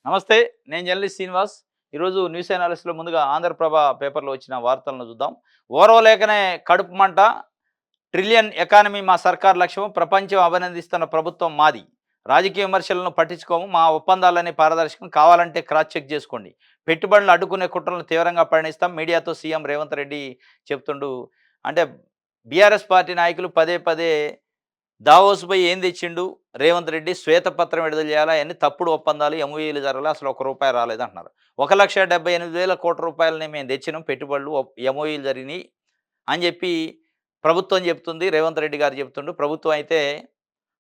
నమస్తే. నేను జర్నలిస్ట్ శ్రీనివాస్. ఈరోజు న్యూస్ అనాలిసిస్‌లో ముందుగా ఆంధ్రప్రభ పేపర్‌లో వచ్చిన వార్తలను చూద్దాం. ఓర్వలేకనే కడుపు మంట, ట్రిలియన్ ఎకానమీ మా సర్కార్ లక్ష్యం, ప్రపంచం అభినందిస్తున్న ప్రభుత్వం మాది. రాజకీయ విమర్శలను పట్టించుకోము. మా ఒప్పందాలన్నీ పారదర్శకం. కావాలంటే క్రాస్ చెక్ చేసుకోండి. పెట్టుబడులు అడ్డుకునే కుట్రలను తీవ్రంగా పరిగణిస్తాం. మీడియాతో సీఎం రేవంత్ రెడ్డి చెప్తుండు. అంటే బీఆర్ఎస్ పార్టీ నాయకులు పదే పదే దావోస్ పోయి ఏం తెచ్చిండు రేవంత్ రెడ్డి, శ్వేతపత్రం విడుదల చేయాలా, అయన్నీ తప్పుడు ఒప్పందాలు, ఎంఓయూలు జరగలే, అసలు ఒక్క రూపాయి రాలేదంటున్నారు. 1,78,000 మేము తెచ్చినాం పెట్టుబడులు, ఎంఓయూలు జరిగినాయి అని చెప్పి ప్రభుత్వం చెప్తుంది. రేవంత్ రెడ్డి గారు చెప్తుండు. ప్రభుత్వం అయితే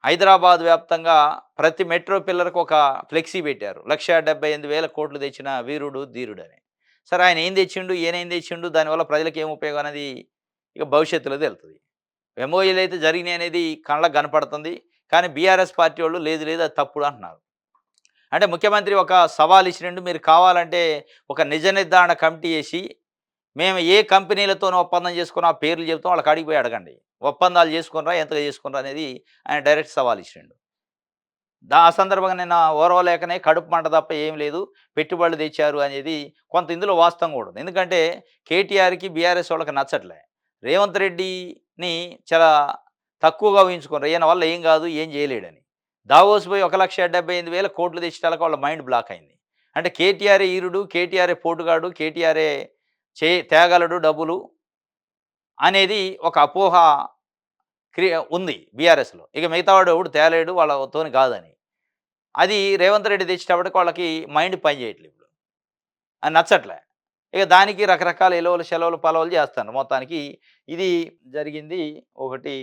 హైదరాబాద్ వ్యాప్తంగా ప్రతి మెట్రో పిల్లర్‌కి ఒక ఫ్లెక్సీ పెట్టారు. 1,78,000 తెచ్చిన వీరుడు, ధీరుడని. సరే ఆయన ఏం తెచ్చిండు, ఈయన ఏం తెచ్చిండు, దానివల్ల ప్రజలకు ఏం ఉపయోగం అనేది ఇక భవిష్యత్తులో తెలుస్తది. ఎంఓయూలు అయితే జరిగినాయి అనేది కళ్ళకు కనపడుతుంది. కానీ బీఆర్ఎస్ పార్టీ వాళ్ళు లేదు లేదు అది తప్పుడు అంటున్నారు. అంటే ముఖ్యమంత్రి ఒక సవాల్ ఇచ్చినండు. మీరు కావాలంటే ఒక నిజ నిర్ధారణ కమిటీ వేసి మేము ఏ కంపెనీలతోనో ఒప్పందం చేసుకున్న ఆ పేర్లు చెప్తాం, వాళ్ళకి అడిగి పోయి అడగండి. ఒప్పందాలు చేసుకున్నారా, ఎంతగా చేసుకున్నారా అనేది ఆయన డైరెక్ట్ సవాల్ ఇచ్చిండు. ఆ సందర్భంగా నిన్న ఓర్వలేకనే కడుపు మంట తప్ప ఏం లేదు, పెట్టుబడులు తెచ్చారు అనేది కొంత ఇందులో వాస్తవం కూడా ఉంది. ఎందుకంటే కేటీఆర్‌కి, బీఆర్ఎస్ వాళ్ళకి నచ్చట్లే. రేవంత్ రెడ్డిని చాలా తక్కువగా ఊహించుకున్నారు. ఈయన వల్ల ఏం కాదు, ఏం చేయలేడని. దావోస్ పోయి 1,78,000 తెచ్చేటానికి వాళ్ళ మైండ్ బ్లాక్ అయింది. అంటే కేటీఆరే ఈరుడు, కేటీఆరే పోటుగాడు, కేటీఆరే తేగలడు డబ్బులు అనేది ఒక అపోహ ఉంది బీఆర్ఎస్‌లో. ఇక మిగతా వాడు ఎవడు తేలేడు, వాళ్ళతోని కాదని. అది రేవంత్ రెడ్డి తెచ్చేటప్పటికి వాళ్ళకి మైండ్ పని చేయట్లేదు ఇప్పుడు. అది నచ్చట్లే. ఇక దానికి రకరకాల ఎలవలు, సెలవులు, పలవలు చేస్తాను. మొత్తానికి ఇది జరిగింది. ఒకటి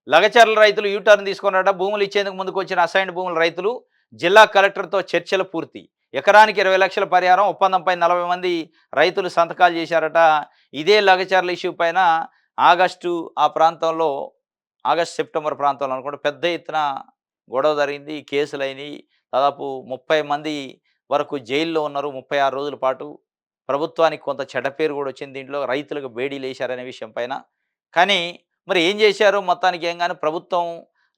లగచర్ల రైతులు యూటర్న్ తీసుకున్నారట. భూములు ఇచ్చేందుకు ముందుకొచ్చిన అసైన్డ్ భూముల రైతులు జిల్లా కలెక్టర్‌తో చర్చలు పూర్తి. ఎకరానికి 20 లక్షల పరిహారం, ఒప్పందంపై 40 మంది రైతులు సంతకాలు చేశారట. ఇదే లగచర్ల ఇష్యూ పైన ఆగస్టు ఆ ప్రాంతంలో ఆగస్ట్, సెప్టెంబర్ ప్రాంతంలో అనుకుంటా పెద్ద ఎత్తున గొడవ జరిగింది. కేసులైనయి. దాదాపు 30 మంది వరకు జైల్లో ఉన్నారు 36 రోజుల పాటు. ప్రభుత్వానికి కొంత చెడ్డ పేరు కూడా వచ్చింది దీంట్లో. రైతులకు బేడీలేశారనే విషయం పైన. కానీ మరి ఏం చేశారో మొత్తానికి ఏం గాని ప్రభుత్వం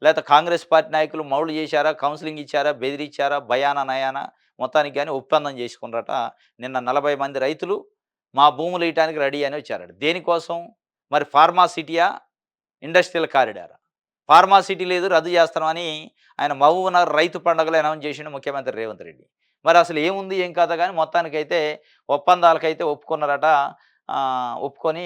లేతే కాంగ్రెస్ పార్టీ నాయకులు మౌళ్ళు చేశారా, కౌన్సెలింగ్ ఇచ్చారా, బెదిరిచ్చారా, భయానా నయానా మొత్తానికి గాని ఒప్పందం చేసుకున్నారట. నిన్న 40 మంది రైతులు మా భూములు ఇయటానికి రెడీ అని వచ్చారట. దేనికోసం? మరి ఫార్మా సిటీయా? Industrial corridor. ఫార్మా సిటీ లేదు, రద్దు చేస్తున్నామని ఆయన మహబూబ్‌నగర్ రైతు పండుగలో అనౌన్స్ చేసిండు ముఖ్యమంత్రి రేవంత్ రెడ్డి. మరి అసలు ఏముంది, ఏం కథ గాని మొత్తానికైతే ఒప్పందాలకైతే ఒప్పుకున్నారట. ఒప్పుకొని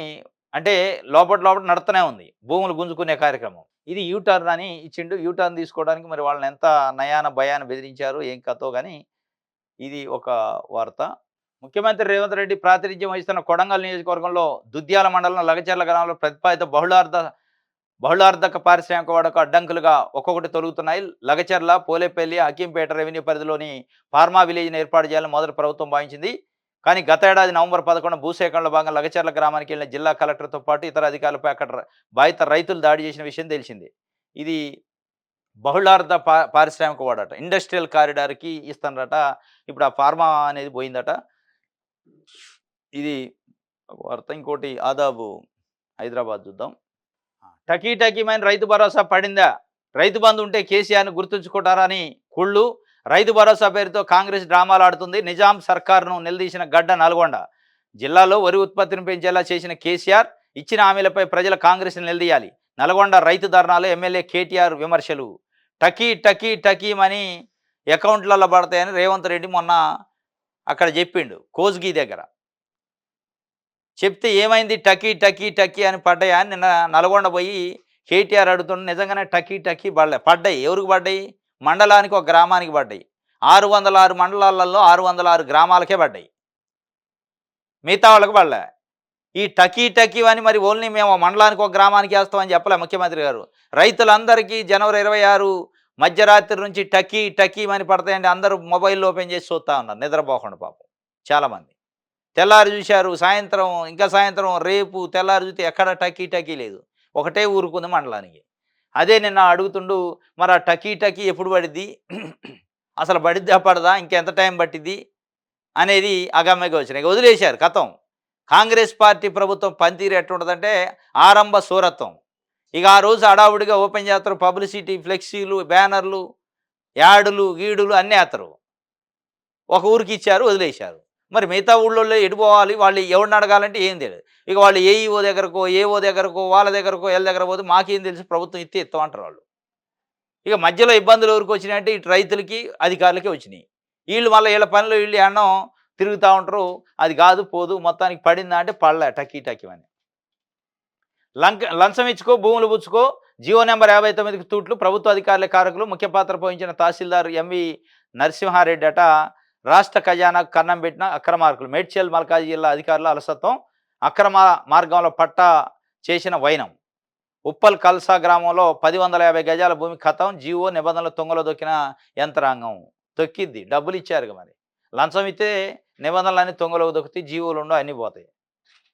అంటే లోపట లోపట నడుస్తూనే ఉంది. భూములు గుంజుకునే కార్యక్రమం. ఇది యూ టర్న్ అని ఇచ్చిండు. యూ టర్న్ తీసుకోవడానికి మరి వాళ్ళని ఎంత నయాన భయాన బెదిరించారు, ఏం కథో గాని ఇది ఒక వార్త. ముఖ్యమంత్రి రేవంత్ రెడ్డి ప్రాతినిధ్యం వహిస్తున్న కొడంగల్ నియోజకవర్గంలో దుద్యాల మండలం లగచర్ల గ్రామంలో ప్రతిపాదిత బహుళార్ధక పారిశ్రామిక వాడకు అడ్డంకులుగా ఒక్కొక్కటి తొలుగుతున్నాయి. లగచర్ల, పోలేపల్లి, హకీంపేట రెవెన్యూ పరిధిలోని ఫార్మా విలేజ్‌ని ఏర్పాటు చేయాలని మొదట ప్రభుత్వం భావించింది. కానీ గత ఏడాది నవంబర్ 11 భూసేకరణలో భాగంగా లగచర్ల గ్రామానికి వెళ్లిన జిల్లా కలెక్టర్‌తో పాటు ఇతర అధికారులపై అక్కడ బాధిత రైతులు దాడి చేసిన విషయం తెలిసిందే. ఇది బహుళార్ధ పారిశ్రామిక వాడట. ఇండస్ట్రియల్ కారిడార్‌కి ఇస్తారట. ఇప్పుడు ఆ ఫార్మా అనేది పోయిందట. ఇది ఒక వార్త. ఇంకోటి ఆదాబు హైదరాబాద్ చూద్దాం. టకీటకీమైన రైతు భరోసా పడిందా? రైతు బంధు ఉంటే కేసీఆర్‌ని గుర్తుంచుకుంటారని కుళ్ళు. రైతు భరోసా పేరుతో కాంగ్రెస్ డ్రామాలు ఆడుతుంది. నిజాం సర్కారును నిలదీసిన గడ్డ నల్గొండ. జిల్లాలో వరి ఉత్పత్తిని పెంచేలా చేసిన కేసీఆర్ ఇచ్చిన హామీలపై ప్రజలు కాంగ్రెస్‌ని నిలదీయాలి. నల్గొండ రైతు ధర్నాలో ఎమ్మెల్యే కేటీఆర్ విమర్శలు. టకీమని అకౌంట్లలో పడతాయని రేవంత్ రెడ్డి మొన్న అక్కడ చెప్పిండు కోస్గి దగ్గర. చెప్తే ఏమైంది టకీ అని పడ్డాయా అని నిన్న నల్గొండ పోయి కేటీఆర్ అడుగుతుండే. నిజంగానే టకీ పడ్డాయి. ఎవరికి పడ్డాయి? మండలానికి ఒక గ్రామానికి పడ్డాయి. 606 మండలాలలో 606 గ్రామాలకే పడ్డాయి. మిగతా వాళ్ళకి పడలే. ఈ టకీ అని మరి ఓన్లీ మేము మండలానికి ఒక గ్రామానికి వేస్తామని చెప్పలే ముఖ్యమంత్రి గారు. రైతులందరికీ జనవరి 26 మధ్యరాత్రి నుంచి టకీమని పడతాయండి. అందరూ మొబైల్ ఓపెన్ చేసి చూస్తూ ఉన్నారు నిద్రపోకుండా పాపం చాలామంది. తెల్లారి చూశారు, సాయంత్రం రేపు తెల్లారి చూస్తే ఎక్కడ టకీ లేదు. ఒకటే ఊరుకుంది మండలానికి. అదే నిన్న అడుగుతుండు, మరి ఆ టకీ ఎప్పుడు పడిద్ది, అసలు పడిద్దా పడదా, ఇంకెంత టైం పట్టిద్ది అనేది అగమ్యగా వచ్చినాయి. వదిలేశారు కథం. కాంగ్రెస్ పార్టీ ప్రభుత్వం పనితీరు ఎట్లుంటుందంటే ఆరంభ సూరత్వం. ఇక ఆ రోజు హడావుడిగా ఓపెన్ చేస్తారు, పబ్లిసిటీ, ఫ్లెక్సీలు, బ్యానర్లు, యాడులు, గీడులు అన్నీ వేస్తారు. ఒక ఊరికి ఇచ్చారు, వదిలేశారు. మరి మిగతా ఊళ్ళోళ్ళు ఎటు పోవాలి? వాళ్ళు ఎవరిని అడగాలంటే ఏం తెలీదు. ఇక వాళ్ళు ఏఈఓ దగ్గరకో, ఏఓ దగ్గరకో, వాళ్ళ దగ్గరకో, ఈళ్ళ దగ్గరకో పోతే మాకేం తెలుసు ప్రభుత్వం ఇత్తే ఇత్తామంటారు వాళ్ళు. ఇక మధ్యలో ఇబ్బందులు ఎవరికొచ్చినాయంటే ఇటు రైతులకి, అధికారులకే వచ్చినియి. ఈళ్ళు మళ్ళా ఈళ్ళ పనిలో ఈళ్ళు ఏడనో తిరుగుతా ఉంటారు. అది గాదు, పోదు, మొత్తానికి పడిందా అంటే పడలే టకీ టకీమని. లంచం ఇచ్చుకో, భూములు పుచ్చుకో, జీవో నంబర్ 59కి తూట్లు ప్రభుత్వ అధికారులే కారకులు. ముఖ్య పాత్ర పోషించిన తహసీల్దార్ ఎంవి నరసింహారెడ్డి అట రాష్ట్ర ఖజానాకు కన్నం పెట్టిన అక్రమార్కులు. మేడ్చల్ మల్కాజ్ జిల్లా అధికారుల అలసత్వం, అక్రమ మార్గంలో పట్టా చేసిన వైనం. ఉప్పల్ కల్సా గ్రామంలో 10,150 గజాల భూమి ఖతం. జీవో నిబంధనలు తుంగలో దొక్కిన యంత్రాంగం. తొక్కిద్ది, డబ్బులు ఇచ్చారుగా మరి. లంచం ఇస్తే నిబంధనలన్నీ తుంగలో దొక్కుతాయి, జీవోలు ఉండవు, అన్నీ పోతాయి.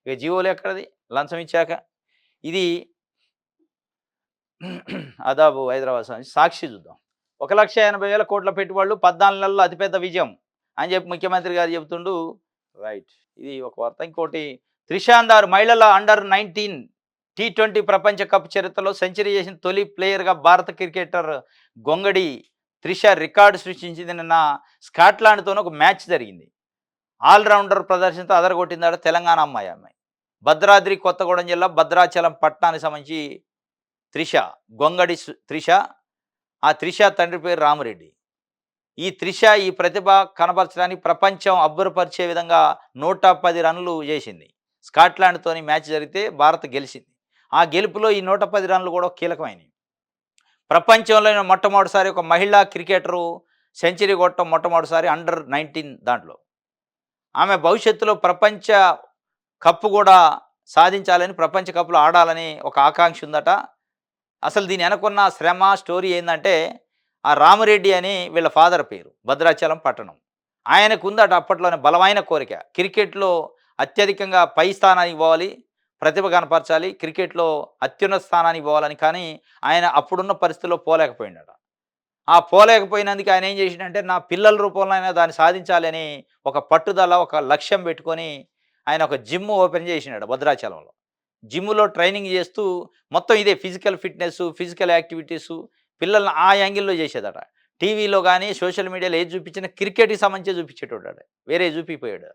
ఇక జీవోలు ఎక్కడిది లంచం ఇచ్చాక. ఇది అదాబు హైదరాబాద్ సాక్షి చూద్దాం. 1,80,000 కోట్ల పెట్టుబడులు 14 నెలల్లో అతిపెద్ద విజయం అని చెప్పి ముఖ్యమంత్రి గారు చెబుతుండు. రైట్, ఇది ఒక వార్త. ఇంకోటి, త్రిషాందార్ మహిళల అండర్-19 టీ20 ప్రపంచ కప్ చరిత్రలో సెంచరీ చేసిన తొలి ప్లేయర్గా భారత క్రికెటర్ గొంగడి త్రిష రికార్డు సృష్టించింది. నిన్న స్కాట్లాండ్తోనే ఒక మ్యాచ్ జరిగింది. ఆల్రౌండర్ ప్రదర్శనతో అదరగొట్టిందాడ తెలంగాణ అమ్మాయి. భద్రాద్రి కొత్తగూడెం జిల్లా భద్రాచలం పట్టణానికి సంబంధించి గొంగడి త్రిష. ఆ త్రిష తండ్రి పేరు రామిరెడ్డి. ఈ త్రిష ఈ ప్రతిభ కనపరచడానికి ప్రపంచం అబ్బురపరిచే విధంగా 110 రన్లు చేసింది. స్కాట్లాండ్తోని మ్యాచ్ జరిగితే భారత్ గెలిచింది. ఆ గెలుపులో ఈ 110 రన్లు కూడా కీలకమైనవి. ప్రపంచంలోనే మొట్టమొదటిసారి ఒక మహిళా క్రికెటరు సెంచరీ కొట్టడం, మొట్టమొదటిసారి అండర్-19 దాంట్లో. ఆమె భవిష్యత్తులో ప్రపంచ కప్పు కూడా సాధించాలని, ప్రపంచ కప్లో ఆడాలని ఒక ఆకాంక్ష ఉందట. అసలు దీని వెనకున్న శ్రమ స్టోరీ ఏంటంటే, ఆ రామిరెడ్డి అని వీళ్ళ ఫాదర్ పేరు, భద్రాచలం పట్టణం. ఆయనకు ఉందట అప్పట్లోనే బలమైన కోరిక, క్రికెట్లో అత్యధికంగా పై స్థానానికి పోవాలి, ప్రతిభ కనపరచాలి, క్రికెట్లో అత్యున్నత స్థానానికి పోవాలని. కానీ ఆయన అప్పుడున్న పరిస్థితుల్లో పోలేకపోయిందట. ఆ పోలేకపోయినందుకు ఆయన ఏం చేసిండంటే, నా పిల్లల రూపంలో అయినా దాన్ని సాధించాలి అని ఒక పట్టుదల, ఒక లక్ష్యం పెట్టుకొని ఆయన ఒక జిమ్ ఓపెన్ చేసినాడు భద్రాచలంలో. జిమ్లో ట్రైనింగ్ చేస్తూ మొత్తం ఇదే ఫిజికల్ ఫిట్నెస్, ఫిజికల్ యాక్టివిటీసు పిల్లల్ని ఆ యాంగిల్లో చేసేదట. టీవీలో కానీ సోషల్ మీడియాలో ఏది చూపించినా క్రికెట్కి సంబంధించి చూపించేటోడాడు, వేరే చూపిపోయాడు.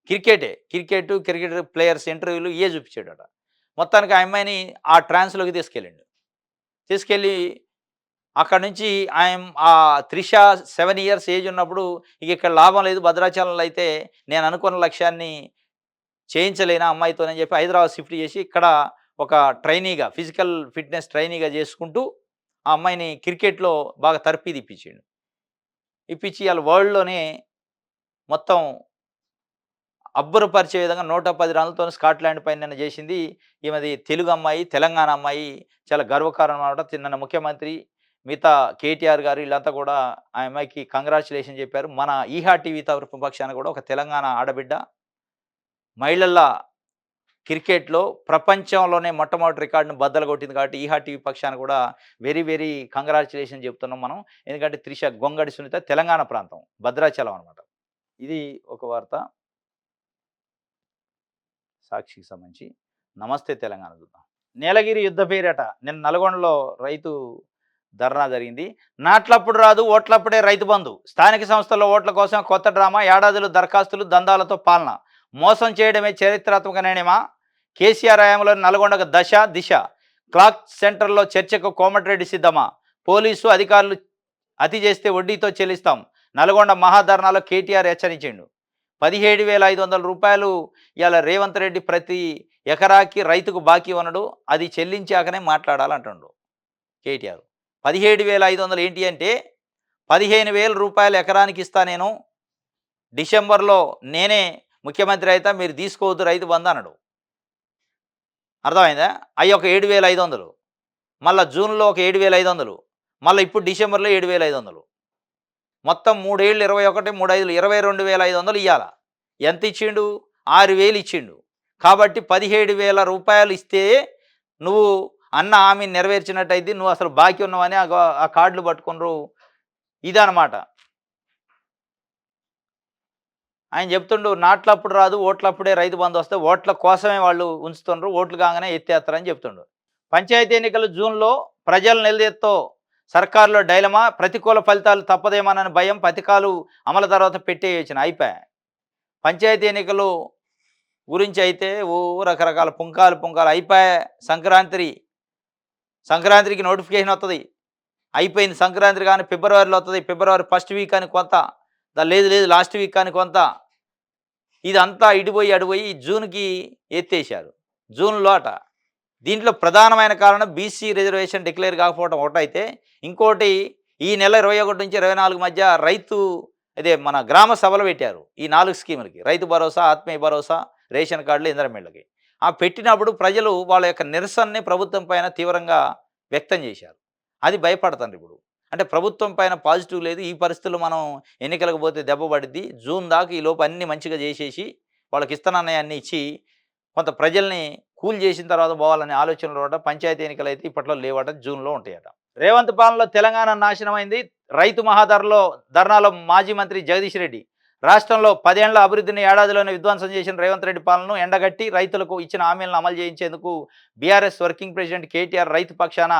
క్రికెట్ ప్లేయర్స్ ఇంటర్వ్యూలు ఇవే చూపించాడట. మొత్తానికి ఆ అమ్మాయిని ఆ ట్రాన్స్లోకి తీసుకెళ్ళి అక్కడి నుంచి ఆ త్రిష 7 ఇయర్స్ ఏజ్ ఉన్నప్పుడు ఇక ఇక్కడ లాభం లేదు, భద్రాచలంలో అయితే నేను అనుకున్న లక్ష్యాన్ని చేయించలేనా అమ్మాయితోనని చెప్పి హైదరాబాద్ షిఫ్ట్ చేసి ఇక్కడ ఒక ట్రైనీగా, ఫిజికల్ ఫిట్నెస్ ట్రైనీగా చేసుకుంటూ ఆ అమ్మాయిని క్రికెట్లో బాగా తర్ఫీదు ఇప్పించి వాళ్ళ వరల్డ్లోనే మొత్తం అబ్బురపరిచే విధంగా 110 రన్లతో స్కాట్లాండ్ పైన నిన్న చేసింది. ఈమెది తెలుగు అమ్మాయి, తెలంగాణ అమ్మాయి. చాలా గర్వకారణం అనమాట. నిన్న ముఖ్యమంత్రి, మిగతా కేటీఆర్ గారు వీళ్ళంతా కూడా ఆ అమ్మాయికి కంగ్రాచులేషన్ చెప్పారు. మన ఈహా టీవీ తరఫు పక్షాన కూడా ఒక తెలంగాణ ఆడబిడ్డ మహిళల క్రికెట్లో ప్రపంచంలోనే మొట్టమొదటి రికార్డును బద్దలు కొట్టింది. కాబట్టి ఈహా టీవీ పక్షాన కూడా వెరీ వెరీ కంగ్రాచులేషన్ చెప్తున్నాం మనం. ఎందుకంటే త్రిష గొంగడి సునీత తెలంగాణ ప్రాంతం, భద్రాచలం అనమాట. ఇది ఒక వార్త సాక్షికి సంబంధించి. నమస్తే తెలంగాణ చూద్దాం. నీలగిరి యుద్ధ పేరట నిన్న నల్గొండలో రైతు ధర్నా జరిగింది. నాట్లప్పుడు రాదు, ఓట్లప్పుడే రైతు బంధు. స్థానిక సంస్థల్లో ఓట్ల కోసం కొత్త డ్రామా, ఏడాదులు దరఖాస్తులు, దందాలతో పాలన. మోసం చేయడమే చరిత్రాత్మక నిర్ణయమా? కేసీఆర్ హయాంలో నల్గొండకు దిశ. క్లాక్ సెంటర్లో చర్చకు కోమటిరెడ్డి సిద్ధమా? పోలీసు అధికారులు అతి చేస్తే వడ్డీతో చెల్లిస్తాం. నల్గొండ మహాధర్నాలో కేటీఆర్ హెచ్చరించిండు. 17,500 రూపాయలు ఇవాళ రేవంత్ రెడ్డి ప్రతి ఎకరాకి రైతుకు బాకీ ఉన్నాడు, అది చెల్లించాకనే మాట్లాడాలంటుండు కేటీఆర్. 17,500 ఏంటి అంటే 15,000 రూపాయలు ఎకరానికి ఇస్తా నేను, డిసెంబర్లో నేనే ముఖ్యమంత్రి అయితే మీరు తీసుకోవద్దు రైతు బంధు అన్నాడు. అర్థమైందా? అవి ఒక 7,500, మళ్ళీ జూన్లో ఒక 7,500, మళ్ళీ ఇప్పుడు డిసెంబర్లో 7,500. మొత్తం 3 ఏళ్ళు 21, 3 5 22,500 ఇవ్వాల. ఎంత ఇచ్చిండు? 6,000 ఇచ్చిండు. కాబట్టి 17,000 రూపాయలు ఇస్తే నువ్వు అన్న హామీని నెరవేర్చినట్టయితే నువ్వు అసలు బాకీ ఉన్నావని ఆ కార్డులు పట్టుకున్నారు. ఇదనమాట ఆయన చెప్తుండు. నాట్లప్పుడు రాదు, ఓట్లప్పుడే రైతు బంధు వస్తే ఓట్ల కోసమే వాళ్ళు ఉంచుతుండ్రు, ఓట్లు కాగానే ఎత్తేస్తారని చెప్తుండు. పంచాయతీ ఎన్నికలు జూన్లో, ప్రజల నిలదీతో సర్కారులో డైలమా, ప్రతికూల ఫలితాలు తప్పదేమోనని భయం, పథకాలు అమలు తర్వాత పెట్టేయొచ్చున అయిపాయే. పంచాయతీ ఎన్నికలు గురించి అయితే రకరకాల పుంకాలు పుంకాలు అయిపాయే. సంక్రాంతికి నోటిఫికేషన్ వత్తది. అయిపోయింది సంక్రాంతి గాని ఫిబ్రవరిలో వత్తది. ఫిబ్రవరి ఫస్ట్ వీక్ అని కొంత. లేదు లేదు లాస్ట్ వీక్ అని కొంత. ఇదంతా ఇటుపోయి అటుపోయి జూన్‌కి ఎత్తేశారు. జూన్‌లో అట. దీంట్లో ప్రధానమైన కారణం బీసీ రిజర్వేషన్ డిక్లేర్ కాకపోవడం ఒకటైతే, ఇంకోటి ఈ నెల 21 నుంచి 24 మధ్య మన గ్రామ సభలు పెట్టారు. ఈ 4 స్కీములకి. రైతు భరోసా, ఆత్మీయ భరోసా, రేషన్ కార్డులు, ఇందిరమ్మ ఇళ్ళకి. ఆ పెట్టినప్పుడు ప్రజలు వాళ్ళ యొక్క నిరసనని ప్రభుత్వం పైన తీవ్రంగా వ్యక్తం చేశారు. అది భయపడతాండ్రిప్పుడు. అంటే ప్రభుత్వం పైన పాజిటివ్ లేదు. ఈ పరిస్థితుల్లో మనం ఎన్నికలకు పోతే దెబ్బ పడిద్ది. జూన్ దాకా ఈలోపు అన్నీ మంచిగా చేసేసి, వాళ్ళకి ఇస్తానన్నయన్నీ ఇచ్చి, కొంత ప్రజల్ని కూల్ చేసిన తర్వాత పోవాలనే ఆలోచనలు అట. పంచాయతీ ఎన్నికలైతే ఇప్పట్లో లేవట, జూన్‌లో ఉంటాయట. రేవంత్ పాలనలో తెలంగాణ నాశనమైంది. రైతు ధర్నాలో మాజీ మంత్రి జగదీష్ రెడ్డి. రాష్ట్రంలో 10 ఏళ్ల అభివృద్ధిని ఏడాదిలోనే విధ్వంసం చేసిన రేవంత్ రెడ్డి పాలనను ఎండగట్టి రైతులకు ఇచ్చిన హామీలను అమలు చేయించేందుకు బీఆర్ఎస్ వర్కింగ్ ప్రెసిడెంట్ కేటీఆర్ రైతు పక్షాన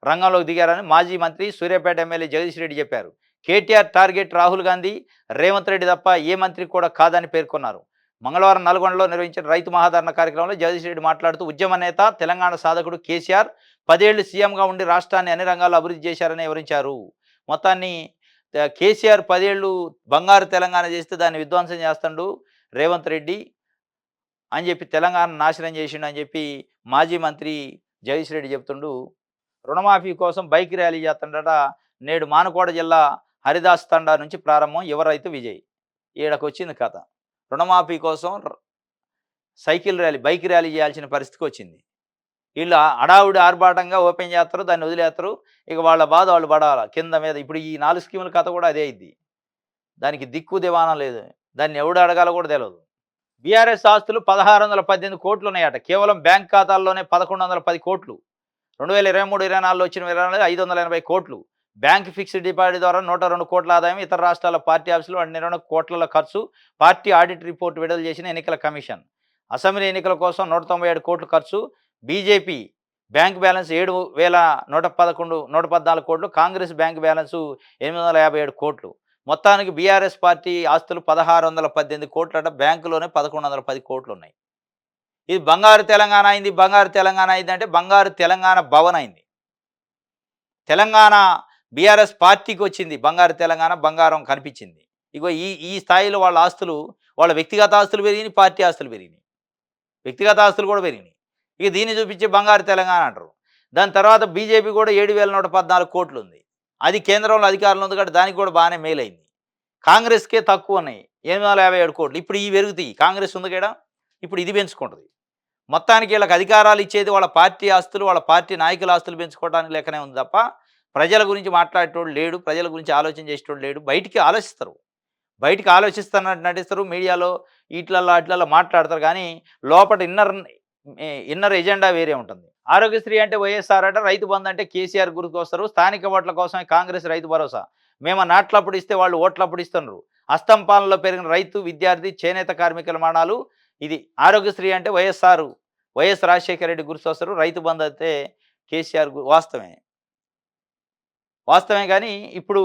రంగంలోకి దిగారని మాజీ మంత్రి సూర్యాపేట ఎమ్మెల్యే జగదీష్ రెడ్డి చెప్పారు. కేటీఆర్ టార్గెట్ రాహుల్ గాంధీ, రేవంత్ రెడ్డి తప్ప ఏ మంత్రి కూడా కాదని పేర్కొన్నారు. మంగళవారం నల్గొండలో నిర్వహించిన రైతు మహాధరణ కార్యక్రమంలో జగదీష్ రెడ్డి మాట్లాడుతూ ఉద్యమ నేత, తెలంగాణ సాధకుడు కేసీఆర్ 10 ఏళ్లు సీఎంగా ఉండి రాష్ట్రాన్ని అన్ని రంగాల్లో అభివృద్ధి చేశారని వివరించారు. మొత్తాన్ని కేసీఆర్ 10 ఏళ్లు బంగారు తెలంగాణ చేస్తే దాన్ని విధ్వంసం చేస్తాడు రేవంత్ రెడ్డి అని చెప్పి, తెలంగాణ నాశనం చేసిండు అని చెప్పి మాజీ మంత్రి జగదీష్ రెడ్డి చెప్తుండు. రుణమాఫీ కోసం బైక్ ర్యాలీ చేస్తుండట. నేడు మానకోట జిల్లా హరిదాస్ తండా నుంచి ప్రారంభం. యువ రైతు విజయ్. ఈడకొచ్చింది కథ. రుణమాఫీ కోసం బైక్ ర్యాలీ చేయాల్సిన పరిస్థితికి వచ్చింది. వీళ్ళు హడావుడి ఆర్భాటంగా ఓపెన్ చేస్తారు, దాన్ని వదిలేస్తారు. ఇక వాళ్ళ బాధ వాళ్ళు పడాల కింద మీద. ఇప్పుడు ఈ 4 స్కీముల కథ కూడా అదే అయింది. దానికి దిక్కు దివాణం లేదు. దాన్ని ఎవడు అడగాలో కూడా తెలియదు. బీఆర్ఎస్ ఆస్తులు 1618 కోట్లు ఉన్నాయట. కేవలం బ్యాంక్ ఖాతాల్లోనే 1110 కోట్లు. 2023-24లో వచ్చిన వివరాలు 580 కోట్లు. బ్యాంక్ ఫిక్స్డ్ డిపాజిట్ ద్వారా 102 కోట్ల ఆదాయం. ఇతర రాష్ట్రాల పార్టీ ఆఫీసులు 120 కోట్ల ఖర్చు. పార్టీ ఆడిట్ రిపోర్టు విడుదల చేసిన ఎన్నికల కమిషన్. అసెంబ్లీ ఎన్నికల కోసం 197 కోట్లు ఖర్చు. బీజేపీ బ్యాంక్ బ్యాలెన్స్ 7,114 కోట్లు. కాంగ్రెస్ బ్యాంక్ బ్యాలెన్స్ 857 కోట్లు. మొత్తానికి బీఆర్ఎస్ పార్టీ ఆస్తులు 1618 కోట్లట. బ్యాంకులోనే 1110 కోట్లు ఉన్నాయి. ఇది బంగారు తెలంగాణ అయింది. బంగారు తెలంగాణ అయింది అంటే బంగారు తెలంగాణ భవన్ అయింది. తెలంగాణ బీఆర్ఎస్ పార్టీకి వచ్చింది బంగారు తెలంగాణ, బంగారం కనిపించింది. ఇగో ఈ స్థాయిలో వాళ్ళ ఆస్తులు, వాళ్ళ వ్యక్తిగత ఆస్తులు పెరిగినాయి, పార్టీ ఆస్తులు పెరిగినాయి, వ్యక్తిగత ఆస్తులు కూడా పెరిగినాయి. ఇక దీన్ని చూపించి బంగారు తెలంగాణ అంటారు. దాని తర్వాత బీజేపీ కూడా 7,114 కోట్లు ఉంది. అది కేంద్రంలో అధికారంలో ఉంది కాబట్టి దానికి కూడా బాగానే మేలైంది. కాంగ్రెస్కే తక్కువ ఉన్నాయి, 857 కోట్లు. ఇప్పుడు ఈ పెరుగుతాయి. కాంగ్రెస్ ఉంది కదా, ఇప్పుడు ఇది పెంచుకుంటుంది. మొత్తానికి వీళ్ళకి అధికారాలు ఇచ్చేది వాళ్ళ పార్టీ ఆస్తులు, వాళ్ళ పార్టీ నాయకుల ఆస్తులు పెంచుకోవడానికి లెక్కనే ఉంది తప్ప ప్రజల గురించి మాట్లాడేటోడు లేడు, ప్రజల గురించి ఆలోచన చేసేటోడు లేడు. బయటికి ఆలోచిస్తున్నట్టు నటిస్తారు, మీడియాలో ఇట్లల్లో మాట్లాడతారు. కానీ లోపల ఇన్నర్ ఎజెండా వేరే ఉంటుంది. ఆరోగ్యశ్రీ అంటే వైఎస్ఆర్ అట, రైతు బంధు అంటే కేసీఆర్ గుర్తుకొస్తారు. స్థానిక ఓట్ల కోసమే కాంగ్రెస్ రైతు భరోసా. మేము నాట్లప్పుడు ఇస్తే వాళ్ళు ఓట్లప్పుడు ఇస్తున్నారు. అస్తం పాలనలో పెరిగిన రైతు, విద్యార్థి, చేనేత కార్మికుల మరణాలు. ఇది ఆరోగ్యశ్రీ అంటే వైఎస్ రాజశేఖర రెడ్డి గుర్తొస్తారు. రైతు బంధు అయితే కేసీఆర్ వాస్తవమే. కానీ ఇప్పుడు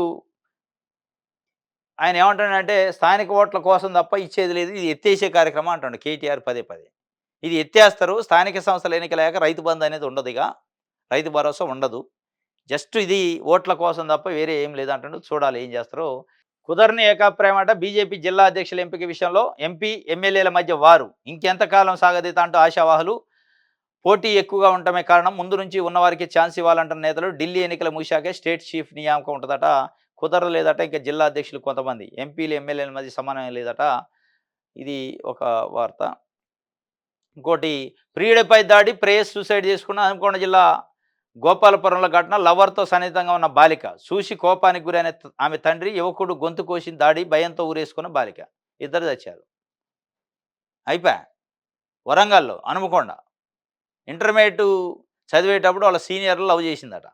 ఆయన ఏమంటాడంటే స్థానిక ఓట్ల కోసం తప్ప ఇచ్చేది లేదు, ఇది ఎత్తేసే కార్యక్రమం అంటాడు కేటీఆర్ పదే. ఇది ఎత్తేస్తారు. స్థానిక సంస్థల ఎన్నికలేక రైతు బంధు అనేది ఉండదు, ఇక రైతు భరోసా ఉండదు. జస్ట్ ఇది ఓట్ల కోసం తప్ప వేరే ఏం లేదంటాడు. చూడాలి ఏం చేస్తారో. కుదరని ఏకాభిప్రాయమాట బీజేపీ జిల్లా అధ్యక్షుల ఎంపిక విషయంలో. ఎంపీ ఎమ్మెల్యేల మధ్య వారు ఇంకెంతకాలం సాగదీత అంటూ ఆశావాహులు. పోటీ ఎక్కువగా ఉండటమే కారణం, ముందు నుంచి ఉన్నవారికి ఛాన్స్ ఇవ్వాలంటున్న నేతలు. ఢిల్లీ ఎన్నికల ముగిశాకే స్టేట్ చీఫ్ నియామకం ఉంటుందట. కుదరలేదట. ఇంకా జిల్లా అధ్యక్షులు కొంతమంది, ఎంపీలు ఎమ్మెల్యేల మధ్య సమన్వయం లేదట. ఇది ఒక వార్త. ఇంకోటి, ప్రియుడిపై దాడి, ప్రేయస్ సూసైడ్ చేసుకున్న హనుమకొండ జిల్లా గోపాలపురంలో ఘటన. లవర్తో సన్నిహితంగా ఉన్న బాలిక చూసి కోపానికి గురైన ఆమె తండ్రి, యువకుడు గొంతు కోసిన దాడి, భయంతో ఊరేసుకున్న బాలిక. ఇద్దరు చచ్చారు. అయిపోయా. వరంగల్లో హనుమకొండ ఇంటర్మీడియట్ చదివేటప్పుడు వాళ్ళ సీనియర్లు లవ్ చేసిందట.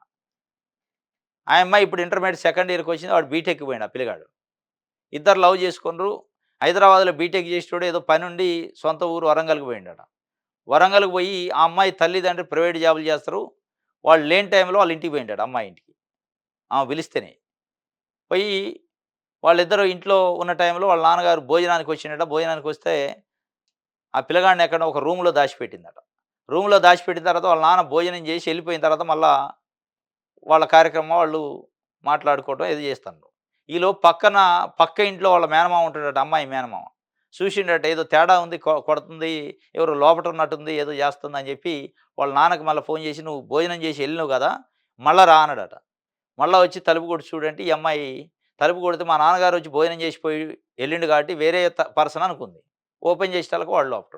ఆ అమ్మాయి ఇప్పుడు ఇంటర్మీడియట్ సెకండ్ ఇయర్కి వచ్చింది, వాడు బీటెక్కి పోయిన పిల్లగాడు. ఇద్దరు లవ్ చేసుకున్నారు. హైదరాబాద్లో బీటెక్ చేసేటోడు ఏదో పని ఉండి సొంత ఊరు వరంగల్కి పోయిండట. వరంగల్కి పోయి ఆ అమ్మాయి తల్లిదండ్రులు ప్రైవేట్ జాబులు చేస్తారు. వాళ్ళు లేని టైంలో వాళ్ళ ఇంటికి పోయింటాడు, అమ్మాయి ఇంటికి. ఆమె పిలిస్తేనే. పోయి వాళ్ళిద్దరూ ఇంట్లో ఉన్న టైంలో వాళ్ళ నాన్నగారు భోజనానికి వచ్చిండట. భోజనానికి వస్తే ఆ పిల్లగాడిని ఎక్కడో ఒక రూమ్‌లో దాచిపెట్టిందట. రూమ్‌లో దాచిపెట్టిన తర్వాత వాళ్ళ నాన్న భోజనం చేసి ఎళ్ళిపోయిన తర్వాత మళ్ళా వాళ్ళ కార్యక్రమం వాళ్ళు మాట్లాడుకోవటం ఏదో చేస్తున్నారు. ఈలోపు పక్క ఇంట్లో వాళ్ళ మేనమామ ఉంటాడట, అమ్మాయి మేనమామ. చూసిండట ఏదో తేడా ఉంది, కొడుతుంది, ఎవరో లోపట ఉన్నట్టుంది, ఏదో చేస్తుందని చెప్పి వాళ్ళ నాన్నకి మళ్ళా ఫోన్ చేసి, "నువ్వు భోజనం చేసి ఎళ్ళినావు కదా! మళ్ళా రా" అన్నాడట. మళ్ళా వచ్చి తలుపు కొట్టి చూడంటే ఈ అమ్మాయి తలుపు కొడితే మా నాన్నగారు వచ్చి భోజనం చేసిపోయి ఎళ్ళిండు కాబట్టి వేరే పర్సన్ అనుకుంది. ఓపెన్ చేసేటళ్ళకి వాడు లోపట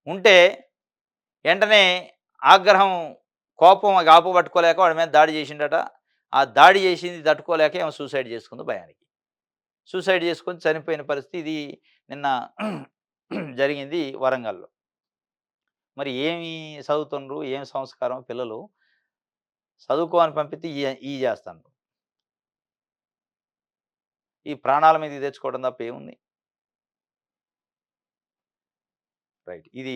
ఉంటే వెంటనే ఆగ్రహం, కోపం గాపు పట్టుకోలేక వాడి మీద దాడి చేసిండట. ఆ దాడి చేసింది తట్టుకోలేక ఈమె సూసైడ్ చేసుకుంది భయానికి. సూసైడ్ చేసుకొని చనిపోయిన పరిస్థితి ఇది నిన్న జరిగింది వరంగల్‌లో. మరి ఏమి చదువుతుండ్రు? ఏం సంస్కారం పిల్లలు? చదువుకో అని పంపితే ఇయి చేస్తాండ్రు. ఈ ప్రాణాల మీదకి తెచ్చుకోవడం తప్ప ఏముంది? రైట్. ఇది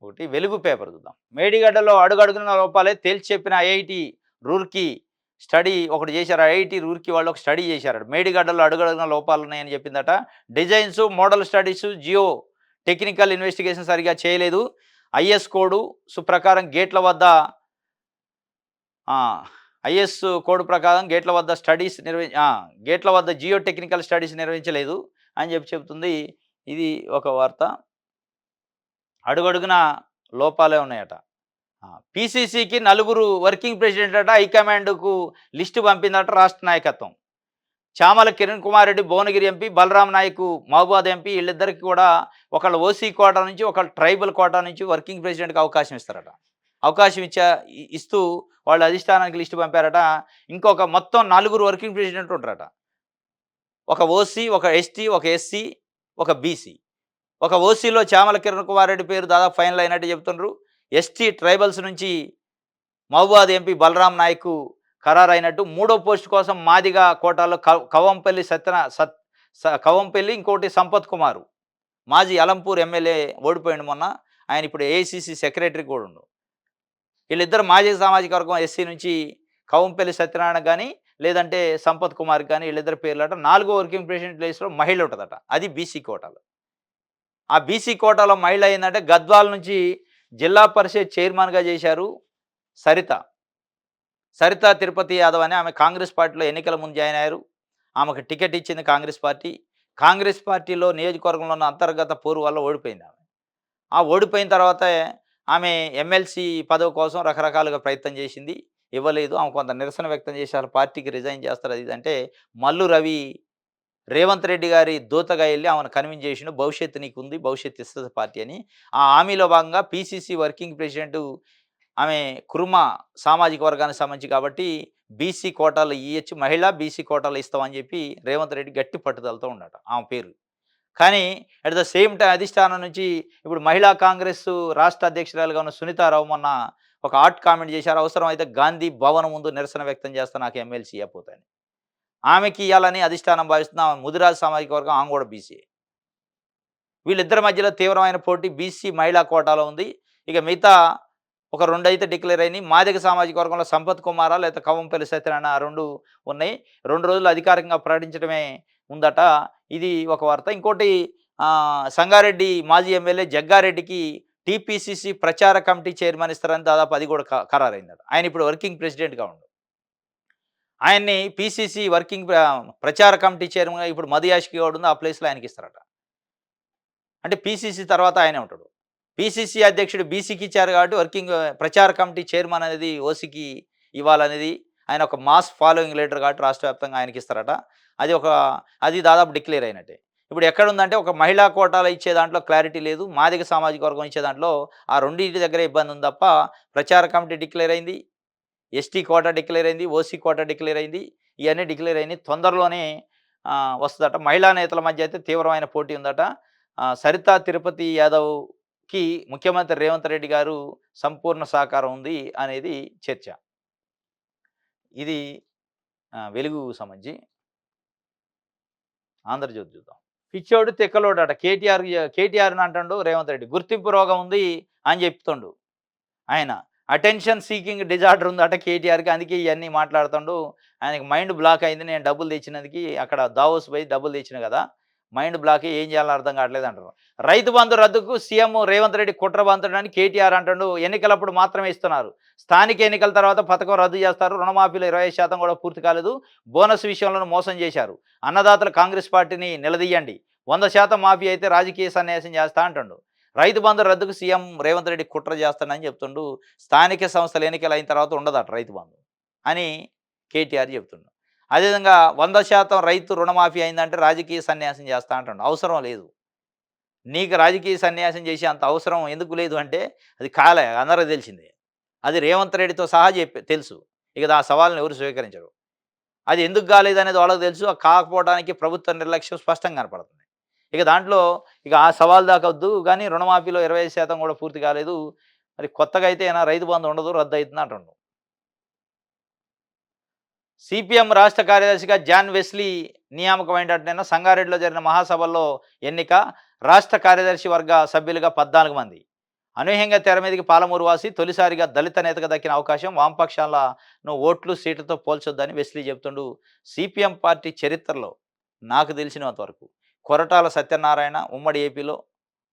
ఒకటి. వెలుగు పేపర్ చూద్దాం. మేడిగడ్డలో అడుగడుగున లోపాలే తేల్చి చెప్పిన ఐఐటీ రూర్కీ స్టడీ ఒకటి చేశారు. ఐఐటీ రూర్కీ వాళ్ళు ఒక స్టడీ చేశారట. మేడిగడ్డలో అడుగడుగున లోపాలున్నాయని చెప్పిందట. Designs, model studies, geo technical investigation సరిగ్గా చేయలేదు. ఐఎస్ కోడ్ ప్రకారం ఆ! ఐఎస్ కోడ్ ప్రకారం గేట్ల వద్ద జియో టెక్నికల్ స్టడీస్ నిర్వహించలేదు అని చెప్తుంది. ఇది ఒక వార్త. అడుగడుగునా లోపాలే ఉన్నాయట. పీసీసీకి నలుగురు వర్కింగ్ ప్రెసిడెంట్ అట. హైకమాండ్‌కు లిస్టు పంపిందట రాష్ట్ర నాయకత్వం. చామల కిరణ్ కుమార్ రెడ్డి భువనగిరి ఎంపీ, బలరాం నాయక్ మహబూబాద్ ఎంపీ వీళ్ళిద్దరికీ కూడా ఒకళ్ళు ఓసీ కోటా నుంచి, ఒకళ్ళు ట్రైబల్ కోటా నుంచి వర్కింగ్ ప్రెసిడెంట్‌కి అవకాశం ఇస్తారట. అవకాశం ఇస్తూ వాళ్ళు అధిష్టానానికి లిస్ట్ పంపారట. ఇంకొక మొత్తం నలుగురు వర్కింగ్ ప్రెసిడెంట్ ఉంటారట. ఒక ఓసీ, ఒక ఎస్టీ, ఒక ఎస్సీ, ఒక బీసీ. ఒక ఓసీలో చామల కిరణ్ కుమార్ రెడ్డి పేరు దాదాపు ఫైనల్ అయినట్టు చెప్తుండ్రు. ఎస్టీ ట్రైబల్స్ నుంచి మహబూబాద్ ఎంపీ బలరాం నాయక్ ఖరారైనట్టు. మూడో పోస్ట్ కోసం మాదిగ కోటాలో కవంపల్లి కవంపల్లి, ఇంకోటి సంపత్ కుమారు మాజీ అలంపూర్ ఎమ్మెల్యే ఓడిపోయిండు మొన్న. ఆయన ఇప్పుడు ఏఐసీసీ సెక్రటరీ కూడా ఉండు. వీళ్ళిద్దరు మాజీ సామాజిక వర్గం ఎస్సీ నుంచి కవంపల్లి సత్యనారాయణ కానీ, లేదంటే సంపత్ కుమార్ కానీ వీళ్ళిద్దరి పేర్లట. 4గో వర్కింగ్ ప్రెసిడెంట్ ప్లేస్‌లో మహిళ ఉంటదట. అది బీసీ కోటాలో. ఆ బీసీ కోటాలో మహిళ ఏందంటే గద్వాల నుంచి జిల్లా పరిషత్ చైర్మన్‌గా చేశారు సరిత. సరిత తిరుపతి యాదవ్ అని ఆమె కాంగ్రెస్ పార్టీలో ఎన్నికల ముందు జాయిన్ అయ్యారు. ఆమెకు టికెట్ ఇచ్చింది కాంగ్రెస్ పార్టీ. కాంగ్రెస్ పార్టీలో నియోజకవర్గంలో ఉన్న అంతర్గత పోరు వల్ల ఓడిపోయింది ఆమె. ఆ ఓడిపోయిన తర్వాత ఆమె ఎమ్మెల్సీ పదవి కోసం రకరకాలుగా ప్రయత్నం చేసింది. ఇవ్వలేదు. ఆమె కొంత నిరసన వ్యక్తం చేశారు. పార్టీకి రిజైన్ చేస్తారు అది ఇది అంటే మల్లు రవి రేవంత్ రెడ్డి గారి దూతగా ఎళ్లి ఆమెను కన్విన్స్ చేసిండు. భవిష్యత్తు నీకుంది. భవిష్యత్తు ఇస్తది పార్టీ అని. ఆ హామీలో భాగంగా పీసీసీ వర్కింగ్ ప్రెసిడెంట్ ఆమె కుర్మ సామాజిక వర్గానికి సంబంధించి కాబట్టి బీసీ కోటాలో ఇయ్యొచ్చు. బీసీ కోటాలో ఇస్తామని చెప్పి రేవంత్ రెడ్డి గట్టి పట్టుదలతో ఉన్నాడు ఆమె పేరు. కానీ అట్ ద సేమ్ టైమ్ అధిష్టానం నుంచి ఇప్పుడు మహిళా కాంగ్రెస్ రాష్ట్ర అధ్యక్షురాలుగా ఉన్న సునీతారావు మొన్న ఒక హాట్ కామెంట్ చేశారు. అవసరమైతే గాంధీ భవన్ ముందు నిరసన వ్యక్తం చేస్తా నాకు ఎమ్మెల్సీ ఇయ్యకపోతే అని. ఆమెకి ఇయ్యాలని అధిష్టానం భావిస్తుంది. ఆమె ముదిరాజు సామాజిక వర్గం, ఆమె కూడా బీసీయే. వీళ్ళిద్దరి మధ్యలో తీవ్రమైన పోటీ బీసీ మహిళా కోటాలో ఉంది. ఇక మిగతా ఒక 2 అయితే డిక్లేర్ అయినాయి. మాదిగ సామాజిక వర్గంలో సంపత్ కుమారా లేకపోతే కవంపల్లి సత్యనారాయణ ఆ 2 ఉన్నాయి. 2 రోజులు అధికారికంగా ప్రకటించడమే ఉందట. ఇది ఒక వార్త. ఇంకోటి సంగారెడ్డి మాజీ ఎమ్మెల్యే జగ్గారెడ్డికి టీపీసీసీ ప్రచార కమిటీ చైర్మన్ ఇస్తారని దాదాపు అది కూడా ఖరారైందట. ఆయన ఇప్పుడు వర్కింగ్ ప్రెసిడెంట్‌గా ఉండు. ఆయన్ని పీసీసీ ప్రచార కమిటీ చైర్మన్‌గా ఇప్పుడు మధు యాష్కి గౌడ్ ఉంది. ఆ ప్లేస్‌లో ఆయనకి ఇస్తారట. అంటే పీసీసీ తర్వాత ఆయనే ఉంటాడు. పీసీసీ అధ్యక్షుడు బీసీకి ఇచ్చారు కాబట్టి ప్రచార కమిటీ చైర్మన్ అనేది ఓసీకి ఇవ్వాలనేది ఆయన ఒక మాస్ ఫాలోయింగ్ లీడర్ కాబట్టి రాష్ట్ర వ్యాప్తంగా ఆయనకి ఇస్తారట. అది దాదాపు డిక్లేర్ అయినట్టే. ఇప్పుడు ఎక్కడుందంటే ఒక మహిళా కోటాలో ఇచ్చే దాంట్లో క్లారిటీ లేదు. మాదిగ సామాజిక వర్గం ఇచ్చే దాంట్లో ఆ రెండింటి దగ్గరే ఇబ్బంది ఉంది తప్ప ప్రచార కమిటీ డిక్లేర్ అయింది. ఎస్టీ కోటా డిక్లేర్ అయింది. ఓసీ కోటా డిక్లేర్ అయింది. ఇవన్నీ డిక్లేర్ అయినాయి. తొందరలోనే వస్తదట. మహిళా నేతల మధ్య అయితే తీవ్రమైన పోటీ ఉందట. సరితా తిరుపతి యాదవ్‌కి ముఖ్యమంత్రి రేవంత్ రెడ్డి గారు సంపూర్ణ సహకారం ఉంది అనేది చర్చ. ఇది వెలుగు సంబంధించి. ఆంధ్రజ్యోతి చూద్దాం. పిచ్చోడు తిక్కలోడట. కేటీఆర్‌ని అంటుండు రేవంత్ రెడ్డి. గుర్తింపు రోగం ఉంది అని చెప్తుండు ఆయన. అటెన్షన్ సీకింగ్ డిజార్డర్ ఉందట కేటీఆర్‌కి. అందుకే ఇయన్నీ మాట్లాడుతుండు. ఆయనకి మైండ్ బ్లాక్ అయింది. నేను డబ్బులు తెచ్చినందుకు అక్కడ దావోస్ పోయి డబ్బులు తెచ్చిన గదా! మైండ్ బ్లాక్ ఏం చేయాలో అర్థం కావట్లేదు అంటారు. రైతు బంధు రద్దుకు సీఎం రేవంత్ రెడ్డి కుట్ర బంతుడని కేటీఆర్ అంటుండు. ఎన్నికలప్పుడు మాత్రమే ఇస్తున్నారు. స్థానిక ఎన్నికల తర్వాత పథకం రద్దు చేస్తారు. రుణమాఫీలో 25% కూడా పూర్తి కాలేదు. బోనస్ విషయంలోనూ మోసం చేశారు. అన్నదాతలు కాంగ్రెస్ పార్టీని నిలదీయండి. 100% మాఫీ అయితే రాజకీయ సన్యాసం చేస్తా అంటుండు. రైతు బంధు రద్దుకు సీఎం రేవంత్ రెడ్డి కుట్ర చేస్తాడని చెప్తుండు. స్థానిక సంస్థల ఎన్నికలు అయిన తర్వాత ఉండదట రైతు బంధు అని కేటీఆర్ చెప్తుండు. అదేవిధంగా 100% రైతు రుణమాఫీ అయిందంటే రాజకీయ సన్యాసం చేస్తా అంటుండు. అవసరం లేదు. నీకు రాజకీయ సన్యాసం చేసే అంత అవసరం ఎందుకు లేదు అంటే అది కాలే అందరికి తెలిసిందే. అది రేవంత్ రెడ్డితో సహా తెలుసు. ఇక ఆ సవాల్ని ఎవరు స్వీకరించరు. అది ఎందుకు కాలేదనేది వాళ్ళకి తెలుసు. కాకపోవడానికి ప్రభుత్వ నిర్లక్ష్యం స్పష్టంగా కనపడుతుంది. ఇక దాంట్లో ఇక ఆ సవాల్ దాకా వద్దు గానీ రుణమాఫీలో 25% కూడా పూర్తి కాలేదు. మరి కొత్తగా అయితే ఏనా రైతు బంధు ఉండదు రద్దయితుంది అంటుండు. సిపిఎం రాష్ట్ర కార్యదర్శిగా జాన్ వెస్లీ నియామకమైనట్టయినా సంగారెడ్డిలో జరిగిన మహాసభల్లో ఎన్నిక. రాష్ట్ర కార్యదర్శి వర్గ సభ్యులుగా 14 మంది. అనూహ్యంగా తెర మీదకి పాలమూరు వాసి తొలిసారిగా దళిత నేతగా దక్కిన అవకాశం. వామపక్షాలను ఓట్లు సీట్లతో పోల్చొద్దని వెస్లీ చెబుతుండు. సిపిఎం పార్టీ చరిత్రలో నాకు తెలిసినంత వరకు కొరటాల సత్యనారాయణ ఉమ్మడి ఏపీలో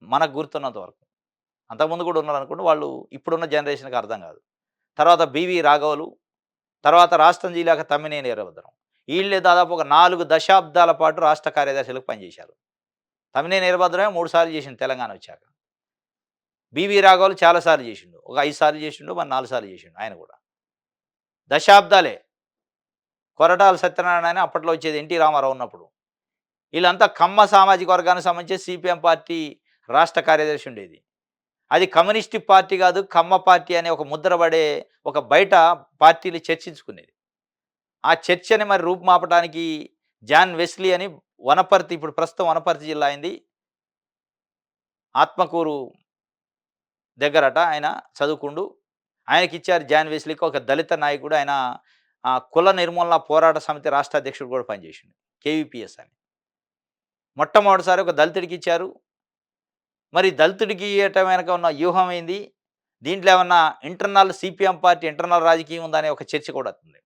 మనకు గుర్తున్నంత వరకు, అంతకుముందు కూడా ఉన్నారనుకోండి, వాళ్ళు ఇప్పుడున్న జనరేషన్కి అర్థం కాదు. తర్వాత బివి రాఘవులు, తర్వాత రాష్ట్రం జీలాక తమ్మినేని వీరభద్రం. వీళ్ళే దాదాపు ఒక 4 దశాబ్దాల పాటు రాష్ట్ర కార్యదర్శులకు పనిచేశారు. తమ్మినేని వీరభద్రమే 3 సార్లు చేసిండు తెలంగాణ వచ్చాక. బివి రాఘవులు చాలాసార్లు చేసిండు. ఒక 5 సార్లు చేసిండు, మరి 4 సార్లు చేసిండు ఆయన కూడా. దశాబ్దాలే. కొరటాల సత్యనారాయణ అప్పట్లో వచ్చేది ఎన్టీ రామారావు ఉన్నప్పుడు. వీళ్ళంతా కమ్మ సామాజిక వర్గానికి సంబంధించి సిపిఎం పార్టీ రాష్ట్ర కార్యదర్శి ఉండేది. అది కమ్యూనిస్ట్ పార్టీ కాదు, కమ్మ పార్టీ అనే ఒక ముద్రపడే ఒక బయట పార్టీలు చర్చించుకునేది. ఆ చర్చని మరి రూపుమాపడానికి జాన్ వెస్లీ అని వనపర్తి, ఇప్పుడు ప్రస్తుతం వనపర్తి జిల్లా అయింది, ఆత్మకూరు దగ్గరట ఆయన చదువుకుండు. ఆయనకిచ్చారు జాన్ వెస్లీకి. ఒక దళిత నాయకుడు ఆయన. కుల నిర్మూలన పోరాట సమితి రాష్ట్ర అధ్యక్షుడు కూడా పనిచేసిండు, కేవీపీఎస్ అని. మొట్టమొదటిసారి ఒక దళితుడికి ఇచ్చారు. మరి దళితుడికి ఇవ్వటం వెనక ఉన్న వ్యూహం ఏంది? దీంట్లో ఏమన్నా ఇంటర్నల్ సిపిఎం పార్టీ ఇంటర్నల్ రాజకీయం ఉందనే ఒక చర్చ కూడా వస్తుంది.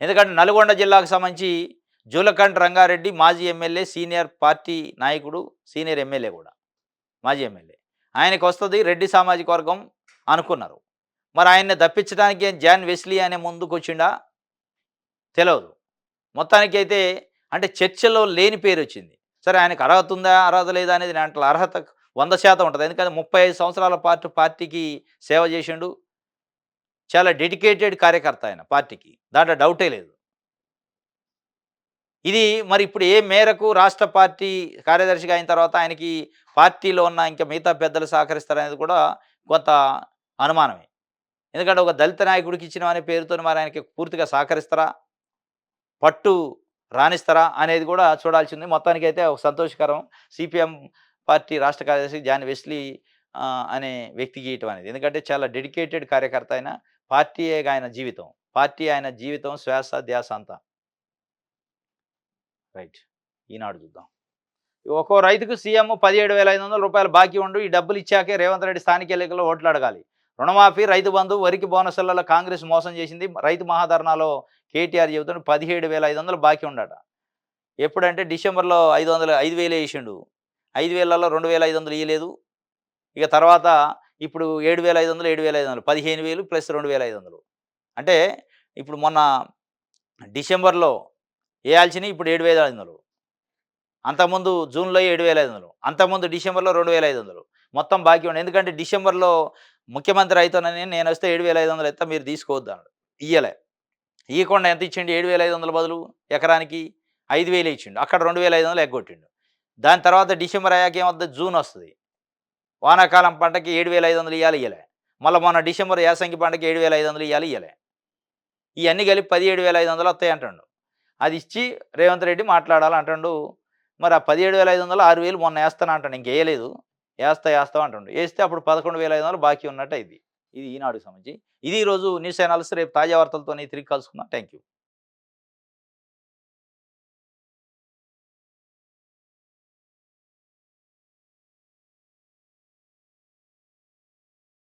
ఎందుకంటే నల్గొండ జిల్లాకు సంబంధించి జూలకంఠ రంగారెడ్డి మాజీ ఎమ్మెల్యే, సీనియర్ పార్టీ నాయకుడు, సీనియర్ ఎమ్మెల్యే కూడా, మాజీ ఎమ్మెల్యే. ఆయనకు వస్తుంది రెడ్డి సామాజిక వర్గం అనుకున్నారు. మరి ఆయన్ని తప్పించడానికి జాన్ వెస్లీ అనే ముందుకు వచ్చిండా తెలియదు. మొత్తానికి అయితే అంటే చర్చలో లేని పేరు వచ్చింది. సరే, ఆయనకు అర్హత ఉందా అర్హత లేదా అనేది దాంట్లో అర్హత 100% ఉంటుంది. ఎందుకంటే 35 సంవత్సరాల పాటు పార్టీకి సేవ చేసిండు. చాలా డెడికేటెడ్ కార్యకర్త ఆయన పార్టీకి, దాంట్లో డౌటే లేదు. ఇది మరి ఇప్పుడు ఏ మేరకు రాష్ట్ర పార్టీ కార్యదర్శిగా అయిన తర్వాత ఆయనకి పార్టీలో ఉన్న ఇంకా మిగతా పెద్దలు సహకరిస్తారనేది కూడా కొంత అనుమానమే. ఎందుకంటే ఒక దళిత నాయకుడికి ఇచ్చిన అనే పేరుతో మరి ఆయనకి పూర్తిగా సహకరిస్తారా, పట్టు రాణిస్తారా అనేది కూడా చూడాల్సింది. మొత్తానికైతే ఒక సంతోషకరం సిపిఎం పార్టీ రాష్ట్ర కార్యదర్శి జాన్ వెస్లీ అనే వ్యక్తికి ఇవ్వటం అనేది. ఎందుకంటే చాలా డెడికేటెడ్ కార్యకర్త ఆయన. పార్టీయే ఆయన జీవితం. పార్టీ ఆయన జీవితం, శ్వాస, ధ్యాస అంతా. రైట్. ఈనాడు చూద్దాం. ఒక్కో రైతుకు సీఎం 17,500 రూపాయలు బాకీ ఉండు. ఈ డబ్బులు ఇచ్చాకే రేవంత్ రెడ్డి స్థానిక ఎన్నికల్లో ఓట్లు అడగాలి. రుణమాఫీ, రైతు బంధు, వరికి బోనసులలో కాంగ్రెస్ మోసం చేసింది. రైతు మహాధర్నాలో కేటీఆర్ చెబుతుంటే 17,500 బాకీ ఉండట. ఎప్పుడంటే డిసెంబర్లో 5,000 వేసిండు. 5,000లలో 2,500 ఇవ్వలేదు. ఇక తర్వాత ఇప్పుడు 7,500, 7,500, 15,000 ప్లస్ 2,500. అంటే ఇప్పుడు మొన్న డిసెంబర్లో వేయాల్సినవి ఇప్పుడు 7,500. అంతకుముందు జూన్లో 7,500, అంతకుముందు డిసెంబర్లో 2,500 మొత్తం బాకీ ఉండే. ఎందుకంటే డిసెంబర్లో ముఖ్యమంత్రి అవుతానని నేను వస్తే 7,500 ఇస్తా, మీరు తీసుకోవద్దు అన్నాడు. ఇయ్యలే. ఇవ్వకుండా ఎంత ఇచ్చిండు? 7,500 బదులు ఎకరానికి 5,000 ఇచ్చిండు. అక్కడ 2,500 ఎగ్గొట్టిండు. దాని తర్వాత డిసెంబర్ అయ్యాక ఏమవుతుంది? జూన్ వస్తుంది. వానాకాలం పంటకి 7,500 ఇవ్వాలి, ఇయ్యలే. మళ్ళీ మొన్న డిసెంబర్ యాసంగి పంటకి 7,500 ఇవ్వాలి, ఇయ్యలే. ఇవన్నీ కలిపి 17,500 వస్తాయి అంటాడు. అది ఇచ్చి రేవంత్ రెడ్డి మాట్లాడాలంటాడు. మరి ఆ 17,500 6,000 మొన్న వేస్తాను అంటాడు. ఇంకేయలేదు. వేస్తావు అంటాడు. వేస్తే అప్పుడు 11,500 బాకీ ఉన్నట్టు ఇది. ఇది ఈనాడుకు సంబంధించి. ఇది ఈరోజు న్యూస్ అనాలిసిస్. రేపు తాజా వార్తలతో తిరిగి కలుసుకుందాం. Thank you.